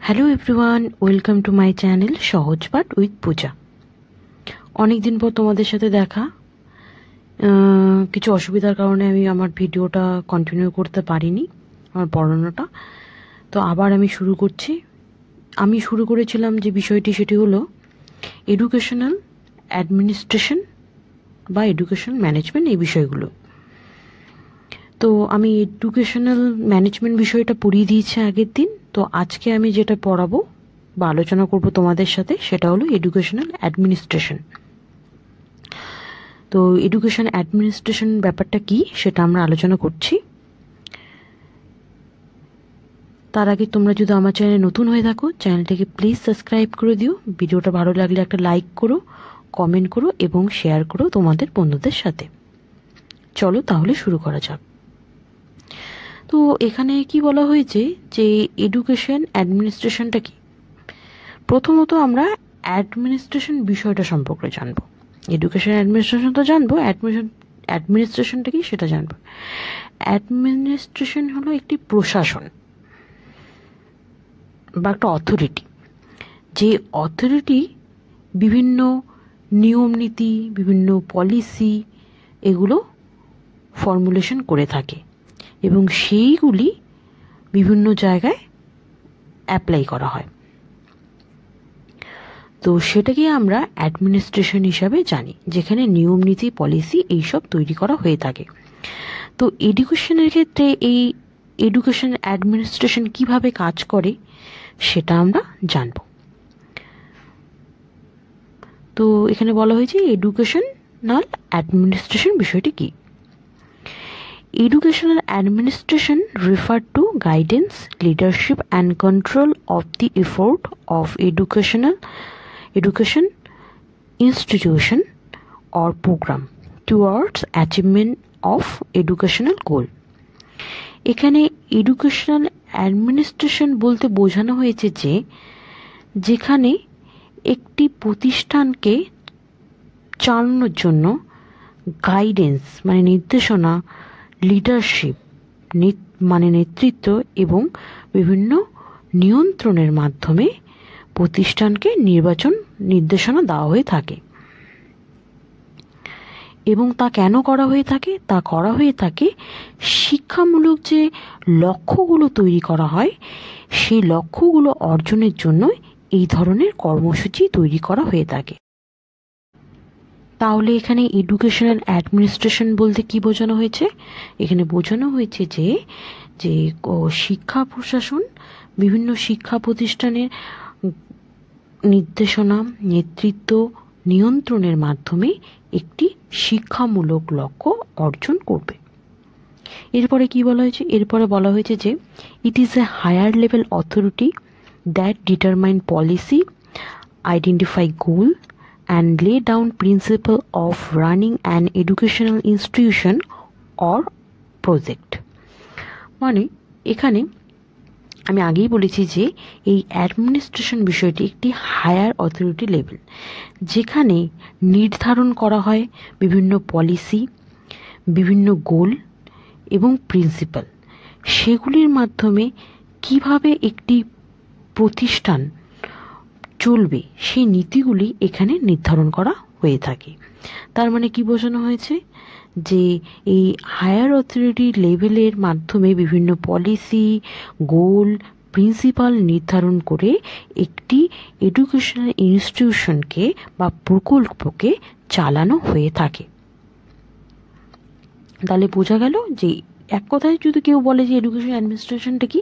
Hello everyone, welcome to my channel সহজ পাঠ with পূজা। অনেক দিন পর তোমাদের সাথে দেখা। কিছু অসুবিধার কারণে আমি আমার ভিডিওটা কন্টিনিউ করতে পারিনি, আমার পড়ানোটা। তো আবার আমি শুরু করছি। আমি শুরু করেছিলাম যে বিষয়টি, সেটি হলো এডুকেশনাল অ্যাডমিনিস্ট্রেশন বা এডুকেশন ম্যানেজমেন্ট, এই বিষয়গুলো। তো আমি এডুকেশনাল ম্যানেজমেন্ট বিষয়টা পড়িয়ে দিয়েছি আগের দিন। তো আজকে আমি যেটা পড়াবো বা আলোচনা করব তোমাদের সাথে, সেটা হলো এডুকেশনাল অ্যাডমিনিস্ট্রেশন। তো এডুকেশন অ্যাডমিনিস্ট্রেশন ব্যাপারটা কি সেটা আমরা আলোচনা করছি। তার আগে তোমরা যদি আমার চ্যানেলে নতুন হয়ে থাকো, চ্যানেলটাকে প্লিজ সাবস্ক্রাইব করে দিও। ভিডিওটা ভালো লাগলে একটা লাইক করো, কমেন্ট করো এবং শেয়ার করো তোমাদের বন্ধুদের সাথে। চলো তাহলে শুরু করা যাক। তো এখানে কি বলা হয়েছে যে এডুকেশন অ্যাডমিনিস্ট্রেশনটা কি। প্রথমত আমরা অ্যাডমিনিস্ট্রেশন বিষয়টা সম্পর্কে জানবো। এডুকেশন অ্যাডমিনিস্ট্রেশন তো জানবো, অ্যাডমিনিস্ট্রেশনটা কি সেটা জানবো। অ্যাডমিনিস্ট্রেশন হলো একটি প্রশাসন বা একটা অথরিটি, যে অথরিটি বিভিন্ন নিয়ম নীতি, বিভিন্ন পলিসি এগুলো ফর্মুলেশন করে থাকে এবং সেইগুলি বিভিন্ন জায়গায় অ্যাপ্লাই করা হয়। তো সেটাকে আমরা অ্যাডমিনিস্ট্রেশন হিসাবে জানি, যেখানে নিয়ম নীতি, পলিসি এইসব তৈরি করা হয়ে থাকে। তো এডুকেশনের ক্ষেত্রে এই এডুকেশন অ্যাডমিনিস্ট্রেশন কিভাবে কাজ করে সেটা আমরা জানব। তো এখানে বলা হয়েছে এডুকেশনাল অ্যাডমিনিস্ট্রেশন বিষয়টি কি। Educational administration refer to guidance, leadership and control of the effort of education institution or program towards achievement of educational goal. এখানে এডুকেশনাল অ্যাডমিনিস্ট্রেশন বলতে বোঝানো হয়েছে যে যেখানে একটি প্রতিষ্ঠানকে চালানোর জন্য গাইডেন্স মানে নির্দেশনা, লিডারশিপ মানে নেতৃত্ব এবং বিভিন্ন নিয়ন্ত্রণের মাধ্যমে প্রতিষ্ঠানকে নির্দেশনা দেওয়া হয়ে থাকে। এবং তা কেন করা হয়ে থাকে? তা করা হয়ে থাকে শিক্ষামূলক যে লক্ষ্যগুলো তৈরি করা হয়, সেই লক্ষ্যগুলো অর্জনের জন্য এই ধরনের কর্মসূচি তৈরি করা হয়ে থাকে। তাহলে এখানে এডুকেশনাল অ্যাডমিনিস্ট্রেশন বলতে কি বোঝানো হয়েছে? এখানে বোঝানো হয়েছে যে শিক্ষা প্রশাসন বিভিন্ন শিক্ষা প্রতিষ্ঠানের নির্দেশনা, নেতৃত্ব, নিয়ন্ত্রণের মাধ্যমে একটি শিক্ষামূলক লক্ষ্য অর্জন করবে। এরপরে কি বলা হয়েছে? এরপরে বলা হয়েছে যে it is a higher level authority that determine policy, identify goal and lay down principle of running an educational institution or project। মানে এখানে আমি আগেই বলেছি যে এই অ্যাডমিনিস্ট্রেশন বিষয়টি একটি হায়ার অথরিটি লেভেল, যেখানে নির্ধারণ করা হয় বিভিন্ন পলিসি, বিভিন্ন গোল এবং প্রিন্সিপাল। সেগুলির মাধ্যমে কিভাবে একটি প্রতিষ্ঠান চলবে সেই নীতিগুলি এখানে নির্ধারণ করা হয়ে থাকে। তার মানে কি বোঝানো হয়েছে? যে এই হায়ার অথরিটি লেভেলের মাধ্যমে বিভিন্ন পলিসি, গোল, প্রিন্সিপাল নির্ধারণ করে একটি এডুকেশনাল ইনস্টিটিউশনকে বা প্রকল্পকে চালানো হয়ে থাকে। তাহলে বোঝা গেল যে এক কথায় যদি কেউ বলে যে এডুকেশন অ্যাডমিনিস্ট্রেশনটা কি,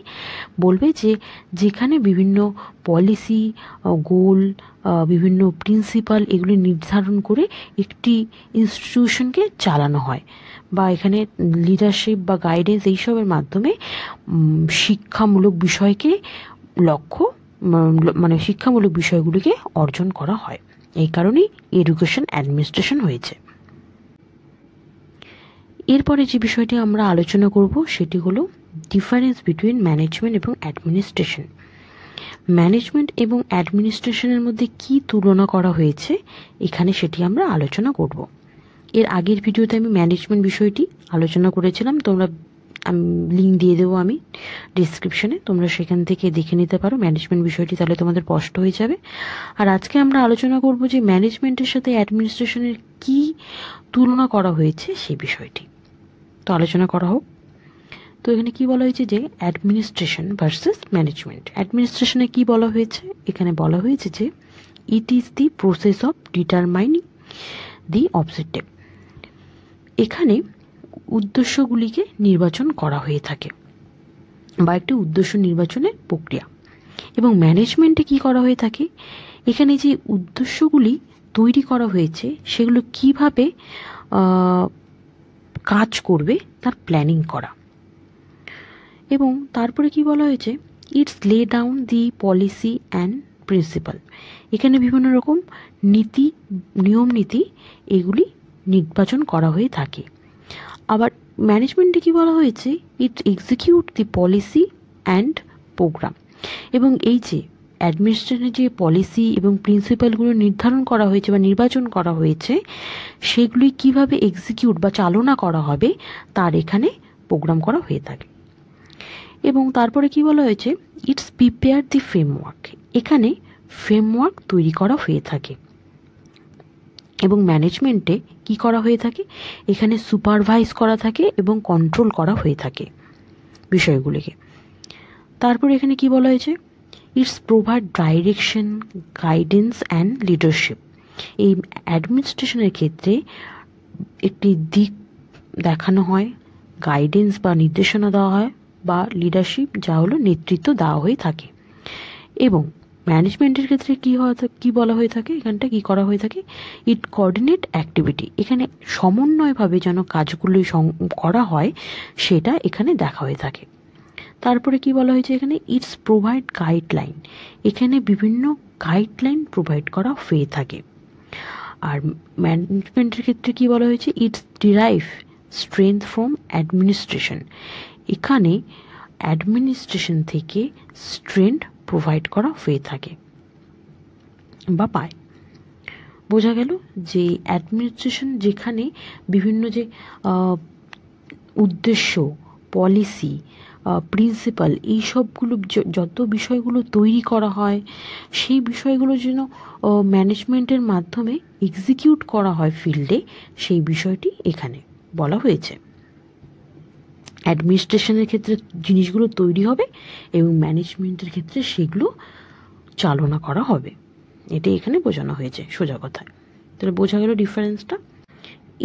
বলবে যে যেখানে বিভিন্ন পলিসি, গোল, বিভিন্ন প্রিন্সিপাল এগুলি নির্ধারণ করে একটি ইনস্টিটিউশনকে চালানো হয়, বা এখানে লিডারশিপ বা গাইডেন্স এইসবের মাধ্যমে শিক্ষামূলক বিষয়কে মানে শিক্ষামূলক বিষয়গুলিকে অর্জন করা হয়। এই কারণেই এডুকেশন অ্যাডমিনিস্ট্রেশন হয়েছে। এরপরে যে বিষয়টি আমরা আলোচনা করব সেটি হলো ডিফারেন্স বিটুইন ম্যানেজমেন্ট এবং অ্যাডমিনিস্ট্রেশন। ম্যানেজমেন্ট এবং অ্যাডমিনিস্ট্রেশনের মধ্যে কি তুলনা করা হয়েছে এখানে সেটি আমরা আলোচনা করব। এর আগের ভিডিওতে আমি ম্যানেজমেন্ট বিষয়টি আলোচনা করেছিলাম, তোমরা লিঙ্ক দিয়ে দেবো আমি ডিসক্রিপশনে, তোমরা সেখান থেকে দেখে নিতে পারো ম্যানেজমেন্ট বিষয়টি, তাহলে তোমাদের স্পষ্ট হয়ে যাবে। আর আজকে আমরা আলোচনা করব যে ম্যানেজমেন্টের সাথে অ্যাডমিনিস্ট্রেশনের কি তুলনা করা হয়েছে সেই বিষয়টি। তো আলোচনা করা হোক। তো এখানে কি বলা হয়েছে যে অ্যাডমিনিস্ট্রেশন ভার্সেস ম্যানেজমেন্ট। অ্যাডমিনিস্ট্রেশনে কি বলা হয়েছে, এখানে বলা হয়েছে যে it is the process of determining the objective. এখানে উদ্দেশ্যগুলিকে নির্বাচন করা হয়ে থাকে বা একটি উদ্দেশ্য নির্বাচনের প্রক্রিয়া। এবং ম্যানেজমেন্টে কি করা হয়ে থাকে, এখানে যে উদ্দেশ্যগুলি তৈরি করা হয়েছে সেগুলো কিভাবে কাজ করবে তার প্ল্যানিং করা। এবং তারপরে কি বলা হয়েছে, it's lay down the policy and principal. এখানে বিভিন্ন রকম নীতি, নিয়ম নীতি এগুলি নির্বাচন করা হয়ে থাকে। আবার ম্যানেজমেন্টে কি বলা হয়েছে, it execute the policy and programme. এবং এই যে অ্যাডমিনিস্ট্রেশনের যে পলিসি এবং প্রিন্সিপালগুলো নির্ধারণ করা হয়েছে বা নির্বাচন করা হয়েছে সেগুলি কিভাবে এক্সিকিউট বা চালনা করা হবে তার এখানে প্রোগ্রাম করা হয়ে থাকে। এবং তারপরে কি বলা হয়েছে, ইটস প্রিপেয়ার দি ফ্রেমওয়ার্ক। এখানে ফ্রেমওয়ার্ক তৈরি করা হয়ে থাকে। এবং ম্যানেজমেন্টে কি করা হয়ে থাকে, এখানে সুপারভাইজ করা থাকে এবং কন্ট্রোল করা হয়ে থাকে বিষয়গুলিকে। তারপরে এখানে কি বলা হয়েছে, it's provide direction, guidance and leadership. এই অ্যাডমিনিস্ট্রেশনের ক্ষেত্রে একটি দিক দেখানো হয়, গাইডেন্স বা নির্দেশনা দেওয়া হয়, বা লিডারশিপ যা হলো নেতৃত্ব দেওয়া হয়ে থাকে। এবং ম্যানেজমেন্টের ক্ষেত্রে কি বলা হয়ে থাকে, এখানটা কি করা হয়ে থাকে, ইট কোঅর্ডিনেট অ্যাক্টিভিটি। এখানে সমন্বয়ভাবে যেন কাজগুলো করা হয় সেটা এখানে দেখা হয়ে থাকে। তারপরে কি বলা হয়েছে, এখানে ইটস প্রোভাইড গাইডলাইন। এখানে বিভিন্ন গাইডলাইন প্রোভাইড করা হয়ে থাকে। আর ম্যানেজমেন্টের ক্ষেত্রে কি বলা হয়েছে, it's derive strength from administration. এখানে অ্যাডমিনিস্ট্রেশন থেকে স্ট্রেংথ প্রোভাইড করা হয়ে থাকে বা পায়। বোঝা গেল যে অ্যাডমিনিস্ট্রেশন যেখানে বিভিন্ন যে উদ্দেশ্য, পলিসি, প্রিন্সিপাল, এই সবগুলো যত বিষয়গুলো তৈরি করা হয় সেই বিষয়গুলো যেন ম্যানেজমেন্টের মাধ্যমে এক্সিকিউট করা হয় ফিল্ডে, সেই বিষয়টি এখানে বলা হয়েছে। অ্যাডমিনিস্ট্রেশনের ক্ষেত্রে জিনিসগুলো তৈরি হবে এবং ম্যানেজমেন্টের ক্ষেত্রে সেগুলো চালনা করা হবে, এটা এখানে বোঝানো হয়েছে সোজা কথায়। তাহলে বোঝা গেল ডিফারেন্সটা।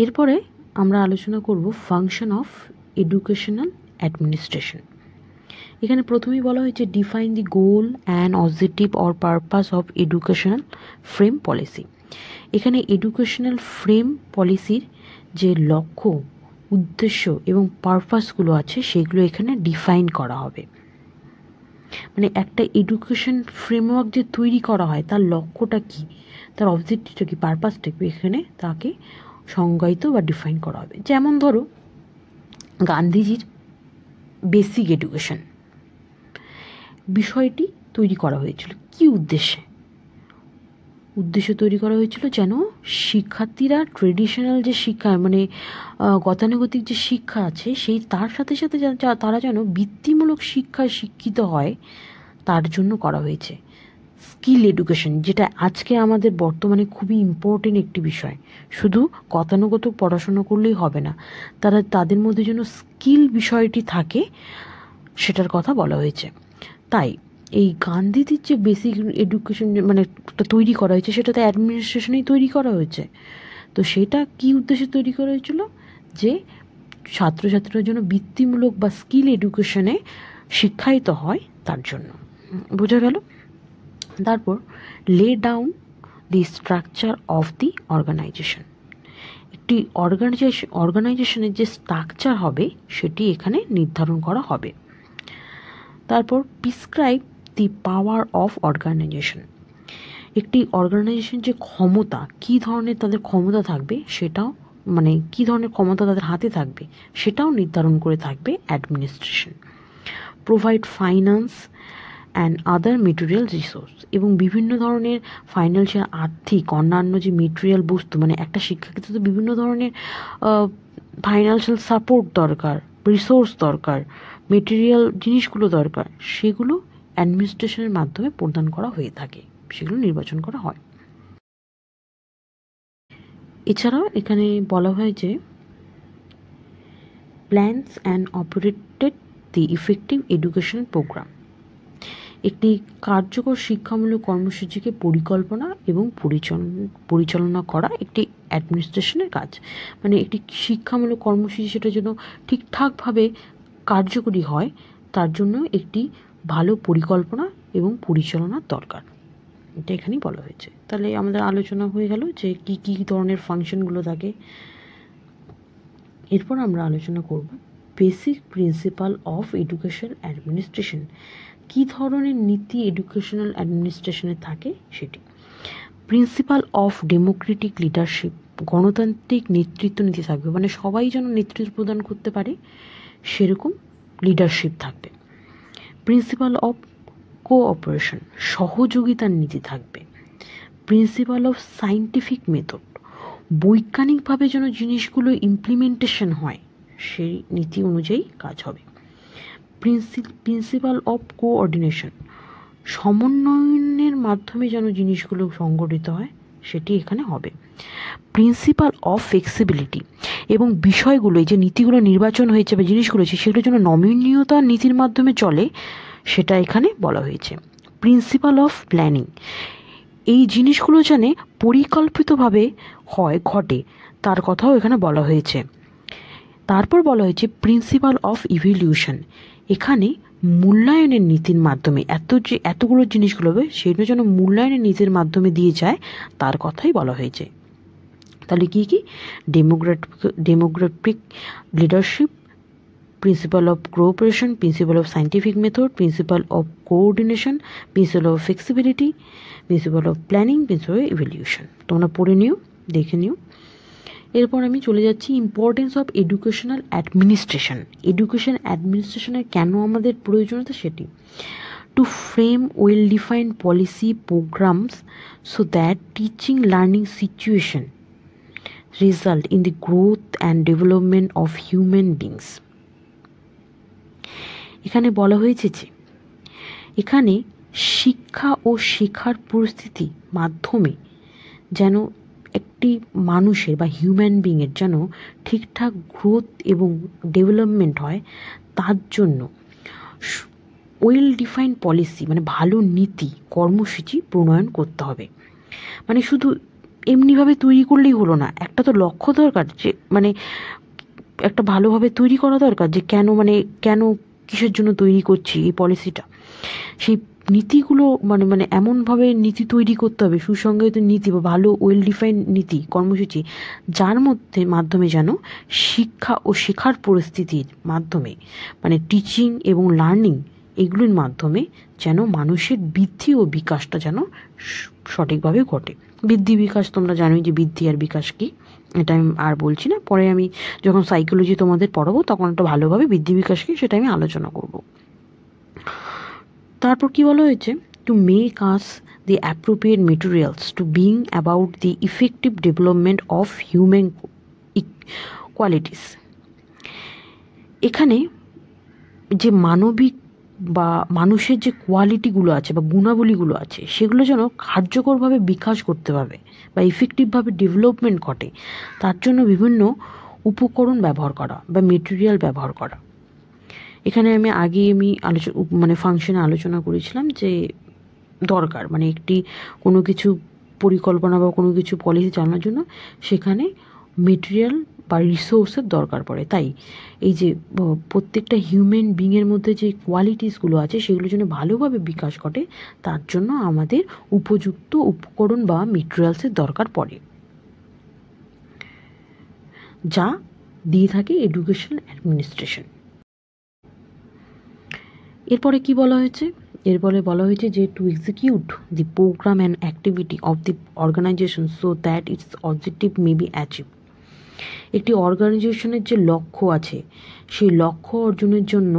এরপরে আমরা আলোচনা করব ফাংশন অফ এডুকেশনাল অ্যাডমিনিস্ট্রেশন। এখানে প্রথমেই বলা হয়েছে define the goal and objective or purpose of educational frame policy. এখানে এডুকেশনাল ফ্রেম পলিসির যে লক্ষ্য, উদ্দেশ্য এবং পারপাসগুলো আছে সেগুলো এখানে ডিফাইন করা হবে। মানে একটা এডুকেশন ফ্রেমওয়ার্ক যে তৈরি করা হয় তার লক্ষ্যটা কি, তার অবজেক্টিভটা কি, পারপাসটা কি, এখানে তাকে সংজ্ঞায়িত বা ডিফাইন করা হবে। যেমন ধরো গান্ধীজির বেসিক এডুকেশন বিষয়টি তৈরি করা হয়েছিল কি উদ্দেশ্যে, উদ্দেশ্য তৈরি করা হয়েছিল যেন শিক্ষার্থীরা ট্রেডিশনাল যে শিক্ষা মানে গতানুগতিক যে শিক্ষা আছে সেই তার সাথে সাথে তারা যেন বৃত্তিমূলক শিক্ষায় শিক্ষিত হয় তার জন্য করা হয়েছে। স্কিল এডুকেশন, যেটা আজকে আমাদের বর্তমানে খুবই ইম্পর্টেন্ট একটি বিষয়। শুধু গতানুগত পড়াশোনা করলেই হবে না, তাদের মধ্যে যেন স্কিল বিষয়টি থাকে সেটার কথা বলা হয়েছে। তাই এই গান্ধীজির যে বেসিক এডুকেশন মানে তৈরি করা হয়েছে সেটা তো অ্যাডমিনিস্ট্রেশনেই তৈরি করা হয়েছে। তো সেটা কি উদ্দেশ্যে তৈরি করা হয়েছিল, যে ছাত্রছাত্রীরা যেন বৃত্তিমূলক বা স্কিল এডুকেশনে শিক্ষায়িত হয় তার জন্য। বোঝা গেল। তারপর lay down the structure of the organisation. একটি অর্গানাইজেশনের যে স্ট্রাকচার হবে সেটি এখানে নির্ধারণ করা হবে। তারপর prescribe the power of organisation. একটি অর্গানাইজেশন যে ক্ষমতা, কী ধরনের তাদের ক্ষমতা থাকবে সেটাও মানে কী ধরনের ক্ষমতা তাদের হাতে থাকবে সেটাও নির্ধারণ করে থাকবে administration. Provide finance and other material resource, এবং বিভিন্ন ধরনের ফাইন্যান্সিয়াল আর্থিক অন্যান্য যে মেটেরিয়াল বস্তু, মানে একটা শিক্ষাক্ষেত্রে তো বিভিন্ন ধরনের ফাইন্যান্সিয়াল সাপোর্ট দরকার, রিসোর্স দরকার, মেটেরিয়াল জিনিসগুলো দরকার, সেগুলো অ্যাডমিনিস্ট্রেশনের মাধ্যমে প্রদান করা হয়ে থাকে, সেগুলো নির্বাচন করা হয়। এছাড়াও এখানে বলা হয় যে plans and operated the effective education program, একটি কার্যকর শিক্ষামূলক কর্মসূচিকে পরিকল্পনা এবং পরিচালনা করা একটি অ্যাডমিনিস্ট্রেশনের কাজ। মানে একটি শিক্ষামূলক কর্মসূচি সেটা যেন ঠিকঠাকভাবে কার্যকরী হয়, তার জন্য একটি ভালো পরিকল্পনা এবং পরিচালনার দরকার, এটা এখানেই বলা হয়েছে। তাহলে আমাদের আলোচনা হয়ে গেল যে কী কী ধরনের ফাংশনগুলো থাকে। এরপর আমরা আলোচনা করব basic principle of education administration, কী ধরনের নীতি এডুকেশনাল অ্যাডমিনিস্ট্রেশনে থাকে সেটি। প্রিন্সিপাল অফ ডেমোক্রেটিক লিডারশিপ, গণতান্ত্রিক নেতৃত্ব নীতি থাকবে, মানে সবাই যেন নেতৃত্ব প্রদান করতে পারে সেরকম লিডারশিপ থাকবে। প্রিন্সিপাল অফ কোঅপারেশন, সহযোগিতার নীতি থাকবে। প্রিন্সিপাল অফ সায়েন্টিফিক মেথড, বৈজ্ঞানিকভাবে যেন জিনিসগুলো ইমপ্লিমেন্টেশন হয় সেই নীতি অনুযায়ী কাজ হবে। প্রিন্সিপাল অফ কোঅর্ডিনেশন, সমন্বয়নের মাধ্যমে যেন জিনিসগুলো সংগঠিত হয় সেটি এখানে হবে। প্রিন্সিপাল অফ ফ্লেক্সিবিলিটি, এবং বিষয়গুলো যে নীতিগুলো নির্বাচন হয়েছে বা জিনিসগুলো হয়েছে সেগুলো যেন নমনীয়তার নীতির মাধ্যমে চলে সেটা এখানে বলা হয়েছে। প্রিন্সিপাল অফ প্ল্যানিং, এই জিনিসগুলো যেন পরিকল্পিতভাবে ঘটে তার কথাও এখানে বলা হয়েছে। তারপর বলা হয়েছে প্রিন্সিপাল অফ ইভ্যালুয়েশন, এখানে মূল্যায়নের নীতির মাধ্যমে এতগুলো জিনিসগুলো হবে সেগুলো যেন মূল্যায়নের নীতির মাধ্যমে দিয়ে যায় তার কথাই বলা হয়েছে। তাহলে কী কী? Democratic leadership, principle of cooperation, principle of scientific method, principle of coordination, principle of flexibility, principle of planning, principle of evaluation. তোমরা পড়ে নিও, দেখে নিও। এরপর আমি চলে যাচ্ছি importance of educational administration. Education অ্যাডমিনিস্ট্রেশনের কেন আমাদের প্রয়োজনীয়তা সেটি। To frame well defined policy programmes so that teaching learning situation result in the growth and development of human beings. এখানে বলা হয়েছে যে এখানে শিক্ষা ও শেখার পরিস্থিতি মাধ্যমে যেন একটি মানুষের বা হিউম্যান বিংয়ের যেন ঠিকঠাক গ্রোথ এবং ডেভেলপমেন্ট হয়, তার জন্য ওয়েল ডিফাইন্ড পলিসি মানে ভালো নীতি কর্মসূচি প্রণয়ন করতে হবে। মানে শুধু এমনিভাবে তৈরি করলেই হলো না, একটা তো লক্ষ্য দরকার, যে মানে একটা ভালোভাবে তৈরি করা দরকার যে কেন কিসের জন্য তৈরি করছি এই পলিসিটা, সেই নীতিগুলো মানে এমনভাবে নীতি তৈরি করতে হবে, সুসংজ্ঞায়িত নীতি বা ভালো ওয়েল ডিফাইন্ড নীতি কর্মসূচি, যার মাধ্যমে যেন শিক্ষা ও শেখার পরিস্থিতির মাধ্যমে মানে টিচিং এবং লার্নিং এগুলোর মাধ্যমে যেন মানুষের বৃদ্ধি ও বিকাশটা যেন সঠিকভাবে ঘটে। বৃদ্ধি বিকাশ তোমরা জানোই যে বৃদ্ধি আর বিকাশ কী, এটা আমি আর বলছি না, পরে আমি যখন সাইকোলজি তোমাদের পড়াবো তখন একটা ভালোভাবে বৃদ্ধি বিকাশ কী সেটা আমি আলোচনা করব। তারপর কি বলা হয়েছে, to make us the appropriate materials to bring about the effective development of human qualities. এখানে যে মানবিক বা মানুষের যে কোয়ালিটিগুলো আছে বা গুণাবলীগুলো আছে সেগুলো যেন কার্যকরভাবে বিকাশ করতে পারবে বা ইফেক্টিভভাবে ডেভেলপমেন্ট ঘটে, তার জন্য বিভিন্ন উপকরণ ব্যবহার করা বা মেটেরিয়াল ব্যবহার করা। এখানে আমি ফাংশনে আলোচনা করেছিলাম যে দরকার মানে কোনো কিছু পরিকল্পনা বা কোনো কিছু পলিসি চালানোর জন্য সেখানে মেটেরিয়াল বা রিসোর্সের দরকার পড়ে। তাই এই যে প্রত্যেকটা হিউম্যান বিংয়ের মধ্যে যে কোয়ালিটিসগুলো আছে সেগুলো যেন ভালোভাবে বিকাশ ঘটে, তার জন্য আমাদের উপযুক্ত উপকরণ বা মেটেরিয়ালসের দরকার পড়ে, যা দিয়ে থাকে এডুকেশন অ্যাডমিনিস্ট্রেশন। এরপরে কি বলা হয়েছে, এরপরে বলা হয়েছে যে to execute the program and activity of the organization so that its objective may be achieve. একটি অর্গানাইজেশনের যে লক্ষ্য আছে সেই লক্ষ্য অর্জনের জন্য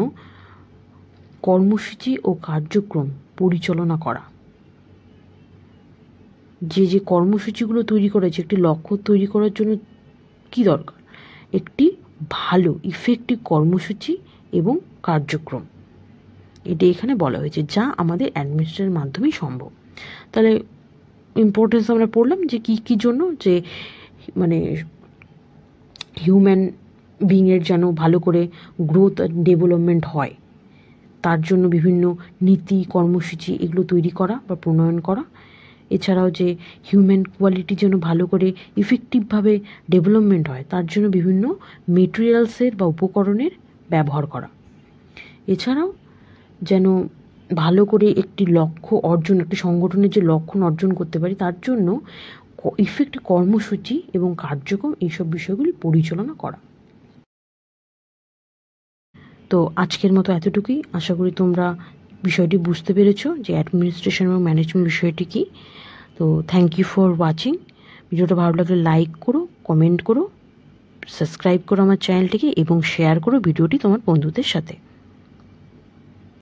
কর্মসূচি ও কার্যক্রম পরিচালনা করা। যে যে কর্মসূচিগুলো তৈরি করেছে, একটি লক্ষ্য তৈরি করার জন্য কি দরকার? একটি ভালো ইফেক্টিভ কর্মসূচি এবং কার্যক্রম, এটা এখানে বলা হয়েছে, যা আমাদের অ্যাডমিনিস্ট্রেশনের মাধ্যমেই সম্ভব। তাহলে ইম্পর্টেন্স আমরা পড়লাম যে কী জন্য, যে মানে হিউম্যান বিংয়ের যেন ভালো করে গ্রোথ আর ডেভেলপমেন্ট হয়, তার জন্য বিভিন্ন নীতি কর্মসূচি এগুলো তৈরি করা বা প্রণয়ন করা। এছাড়াও যে হিউম্যান কোয়ালিটি যেন ভালো করে ইফেক্টিভভাবে ডেভেলপমেন্ট হয়, তার জন্য বিভিন্ন মেটেরিয়ালসের বা উপকরণের ব্যবহার করা। এছাড়াও যেন ভালো করে একটি লক্ষ্য অর্জন, একটি সংগঠনের যে লক্ষ্য অর্জন করতে পারি, তার জন্য ইফেক্টিভ কর্মসূচি এবং কার্যক্রম এইসব বিষয়গুলি পরিচালনা করা। তো আজকের মতো এতটুকুই। আশা করি তোমরা বিষয়টি বুঝতে পেরেছো যে অ্যাডমিনিস্ট্রেশন এবং ম্যানেজমেন্ট বিষয়টি কী। তো থ্যাংক ইউ ফর ওয়াচিং। ভিডিওটা ভালো লাগলে লাইক করো, কমেন্ট করো, সাবস্ক্রাইব করো আমার চ্যানেলটিকে এবং শেয়ার করো ভিডিওটি তোমার বন্ধুদের সাথে।